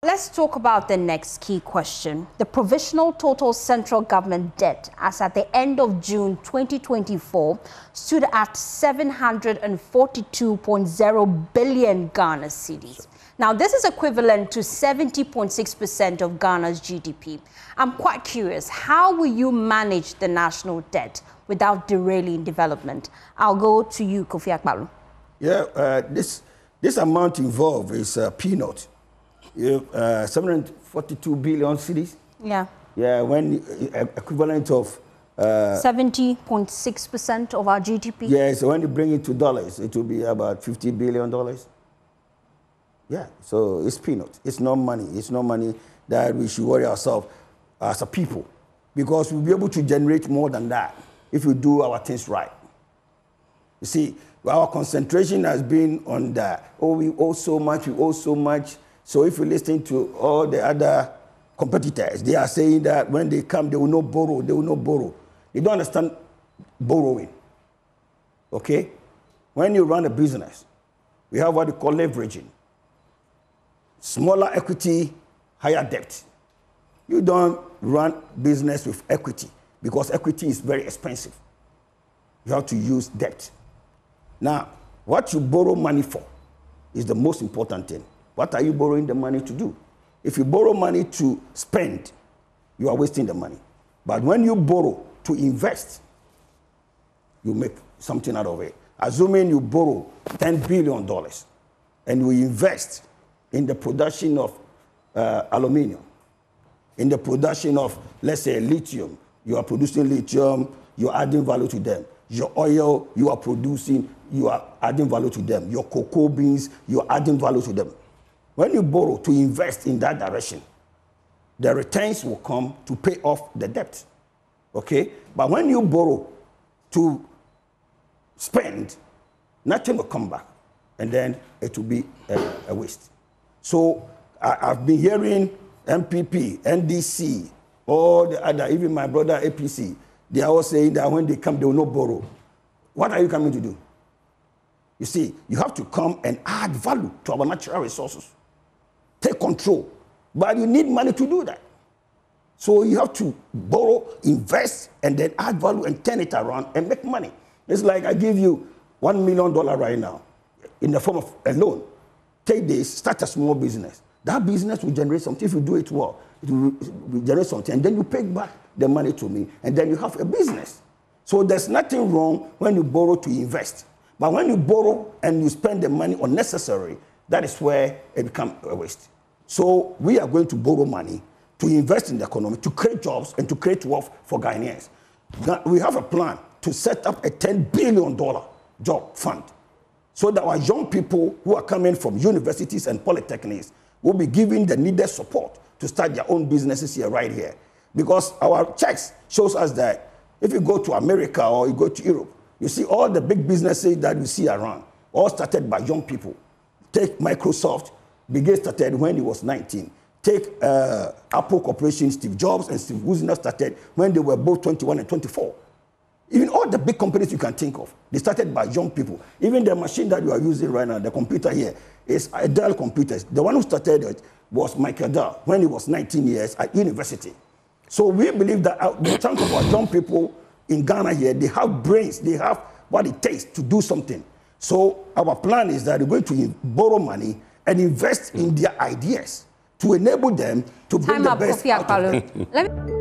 Let's talk about the next key question. The provisional total central government debt as at the end of June 2024 stood at 742.0 billion Ghana cedis. Now, this is equivalent to 70.6% of Ghana's GDP. I'm quite curious, how will you manage the national debt without derailing development? I'll go to you, Kofi Akpaloo. Yeah, this amount involved is peanut. 742 billion cedis. Yeah. Yeah, when equivalent of 70.6% of our GDP. Yeah, so when you bring it to dollars, it will be about $50 billion. Yeah, so it's peanut. It's not money. It's not money that we should worry ourselves as a people, because we'll be able to generate more than that if we do our things right. You see, our concentration has been on that. Oh, we owe so much, we owe so much. So if you listen to all the other competitors, they are saying that when they come, they will not borrow, they will not borrow. They don't understand borrowing, okay? When you run a business, we have what we call leveraging. Smaller equity, higher debt. You don't run business with equity because equity is very expensive. You have to use debt. Now, what you borrow money for is the most important thing. What are you borrowing the money to do? If you borrow money to spend, you are wasting the money. But when you borrow to invest, you make something out of it. Assuming you borrow $10 billion and you invest in the production of aluminium, in the production of, let's say, lithium. You are producing lithium, you are adding value to them. Your oil, you are producing, you are adding value to them. Your cocoa beans, you are adding value to them. When you borrow to invest in that direction, the returns will come to pay off the debt, okay? But when you borrow to spend, nothing will come back, and then it will be a waste. So I've been hearing MPP, NDC, all the other, even my brother APC, they are all saying that when they come, they will not borrow. What are you coming to do? You see, you have to come and add value to our natural resources. Take control. But you need money to do that. So you have to borrow, invest, and then add value and turn it around and make money. It's like I give you $1 million right now in the form of a loan. Take this, start a small business. That business will generate something. If you do it well, it will generate something. And then you pay back the money to me, and then you have a business. So there's nothing wrong when you borrow to invest. But when you borrow and you spend the money unnecessary, that is where it becomes a waste. So we are going to borrow money to invest in the economy, to create jobs and to create wealth for Ghanaians. Now, we have a plan to set up a $10 billion job fund so that our young people who are coming from universities and polytechnics will be given the needed support to start their own businesses here, right here. Because our checks shows us that if you go to America or you go to Europe, you see all the big businesses that you see around, all started by young people. Take Microsoft, Bill Gates started when he was 19. Take Apple Corporation, Steve Jobs and Steve Wozniak started when they were both 21 and 24. Even all the big companies you can think of, they started by young people. Even the machine that you are using right now, the computer here, is a Dell computers. The one who started it was Michael Dell when he was 19 years at university. So we believe that the chunk of our young people in Ghana here, they have brains, they have what it takes to do something. So our plan is that we're going to borrow money and invest in their ideas to enable them to bring the best out of them.